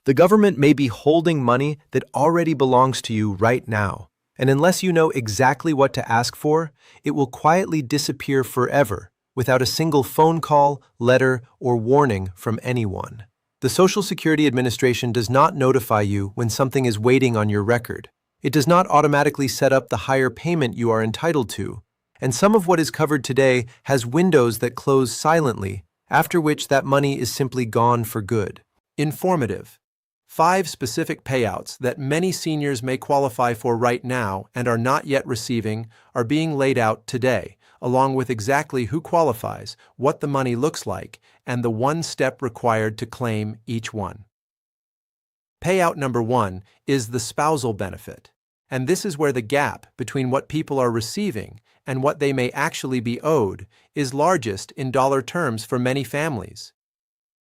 The government may be holding money that already belongs to you right now, and unless you know exactly what to ask for, it will quietly disappear forever without a single phone call, letter, or warning from anyone. The Social Security Administration does not notify you when something is waiting on your record. It does not automatically set up the higher payment you are entitled to, and some of what is covered today has windows that close silently, after which that money is simply gone for good. Informative. 5 specific payouts that many seniors may qualify for right now and are not yet receiving are being laid out today, along with exactly who qualifies, what the money looks like, and the one step required to claim each one. Payout number 1 is the spousal benefit, and this is where the gap between what people are receiving and what they may actually be owed is largest in dollar terms for many families.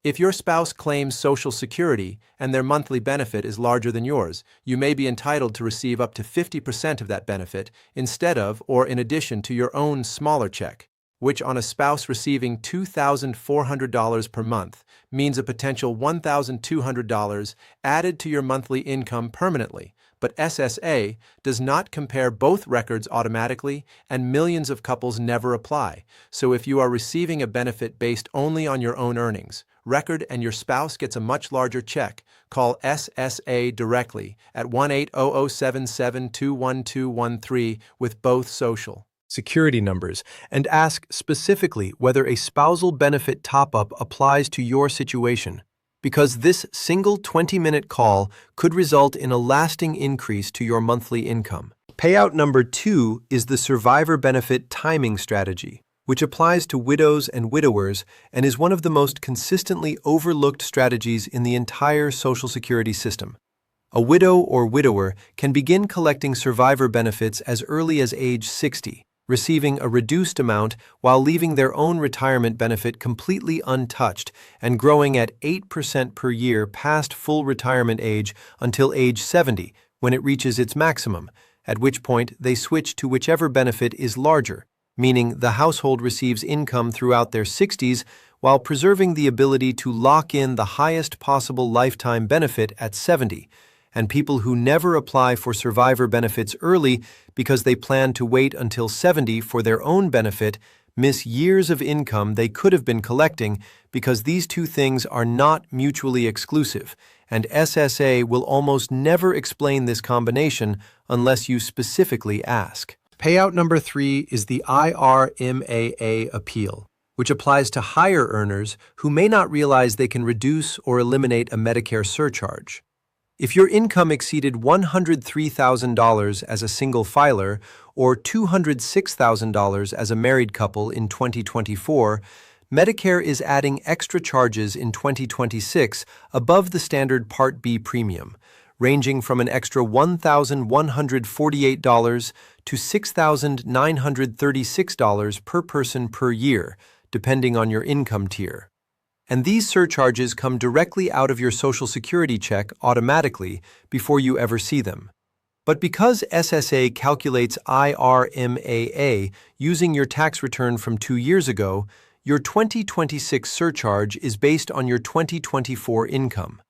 If your spouse claims Social Security and their monthly benefit is larger than yours, you may be entitled to receive up to 50% of that benefit instead of or in addition to your own smaller check, which on a spouse receiving $2,400 per month means a potential $1,200 added to your monthly income permanently. But SSA does not compare both records automatically, and millions of couples never apply. So if you are receiving a benefit based only on your own earnings record and your spouse gets a much larger check, call SSA directly at 1-800-77-21213 with both Social Security numbers and ask specifically whether a spousal benefit top-up applies to your situation, because this single 20-minute call could result in a lasting increase to your monthly income. Payout number 2 is the survivor benefit timing strategy, which applies to widows and widowers and is one of the most consistently overlooked strategies in the entire Social Security system. A widow or widower can begin collecting survivor benefits as early as age 60, receiving a reduced amount while leaving their own retirement benefit completely untouched and growing at 8% per year past full retirement age until age 70, when it reaches its maximum, at which point they switch to whichever benefit is larger, meaning the household receives income throughout their 60s while preserving the ability to lock in the highest possible lifetime benefit at 70, and people who never apply for survivor benefits early because they plan to wait until 70 for their own benefit miss years of income they could have been collecting, because these two things are not mutually exclusive, and SSA will almost never explain this combination unless you specifically ask. Payout number 3 is the IRMAA appeal, which applies to higher earners who may not realize they can reduce or eliminate a Medicare surcharge. If your income exceeded $103,000 as a single filer or $206,000 as a married couple in 2024, Medicare is adding extra charges in 2026 above the standard Part B premium, ranging from an extra $1,148 to $6,936 per person per year, depending on your income tier. And these surcharges come directly out of your Social Security check automatically before you ever see them. But because SSA calculates IRMAA using your tax return from 2 years ago, your 2026 surcharge is based on your 2024 income.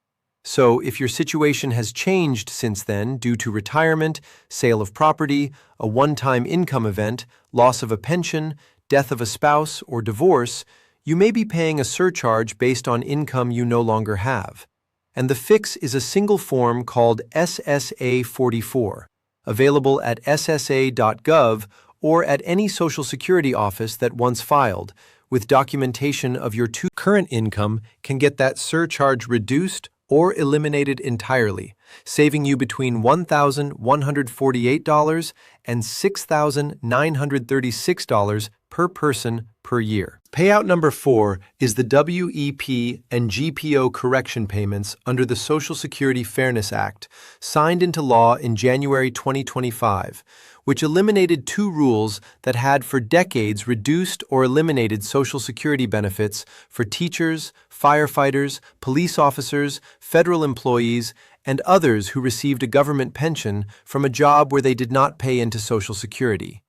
So if your situation has changed since then due to retirement, sale of property, a one-time income event, loss of a pension, death of a spouse, or divorce, you may be paying a surcharge based on income you no longer have. And the fix is a single form called SSA 44, available at ssa.gov or at any Social Security office that once filed, with documentation of your current income can get that surcharge reduced or eliminated entirely, saving you between $1,148 and $6,936 per person per year. Payout number 4 is the WEP and GPO correction payments under the Social Security Fairness Act, signed into law in January 2025, which eliminated 2 rules that had for decades reduced or eliminated Social Security benefits for teachers, firefighters, police officers, federal employees, and others who received a government pension from a job where they did not pay into Social Security.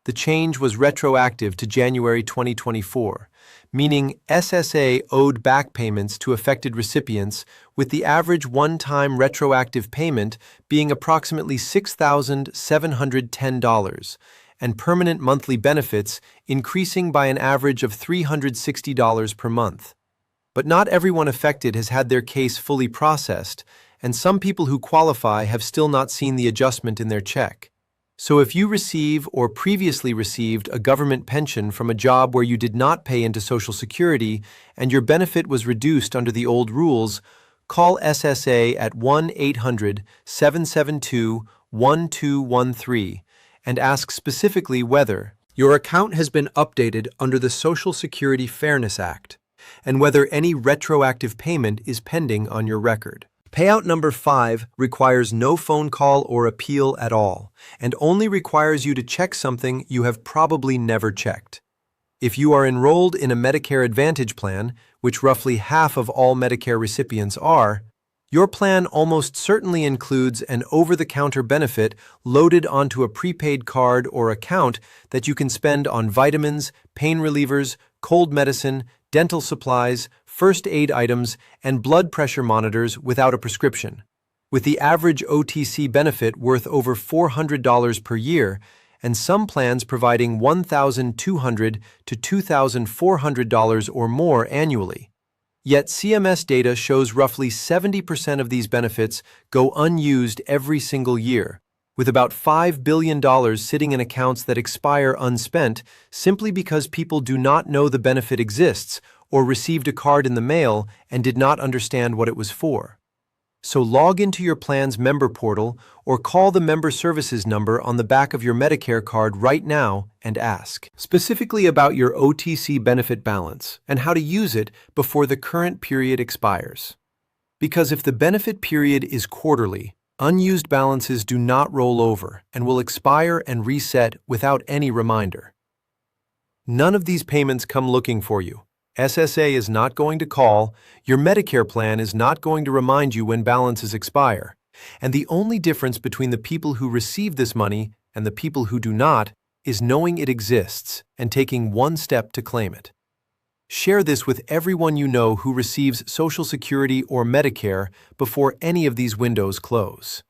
The change was retroactive to January 2024, meaning SSA owed back payments to affected recipients, with the average one-time retroactive payment being approximately $6,710, and permanent monthly benefits increasing by an average of $360 per month. But not everyone affected has had their case fully processed, and some people who qualify have still not seen the adjustment in their check. So if you receive or previously received a government pension from a job where you did not pay into Social Security and your benefit was reduced under the old rules, call SSA at 1-800-772-1213 and ask specifically whether your account has been updated under the Social Security Fairness Act and whether any retroactive payment is pending on your record. Payout number 5 requires no phone call or appeal at all, and only requires you to check something you have probably never checked. If you are enrolled in a Medicare Advantage plan, which roughly half of all Medicare recipients are, your plan almost certainly includes an over-the-counter benefit loaded onto a prepaid card or account that you can spend on vitamins, pain relievers, cold medicine, dental supplies, first aid items, and blood pressure monitors without a prescription. With the average OTC benefit worth over $400 per year, and some plans providing $1,200 to $2,400 or more annually. Yet CMS data shows roughly 70% of these benefits go unused every single year, with about $5 billion sitting in accounts that expire unspent simply because people do not know the benefit exists or received a card in the mail and did not understand what it was for. So log into your plan's member portal or call the member services number on the back of your Medicare card right now and ask specifically about your OTC benefit balance and how to use it before the current period expires. Because if the benefit period is quarterly, unused balances do not roll over and will expire and reset without any reminder. None of these payments come looking for you. SSA is not going to call, your Medicare plan is not going to remind you when balances expire, and the only difference between the people who receive this money and the people who do not is knowing it exists and taking one step to claim it. Share this with everyone you know who receives Social Security or Medicare before any of these windows close.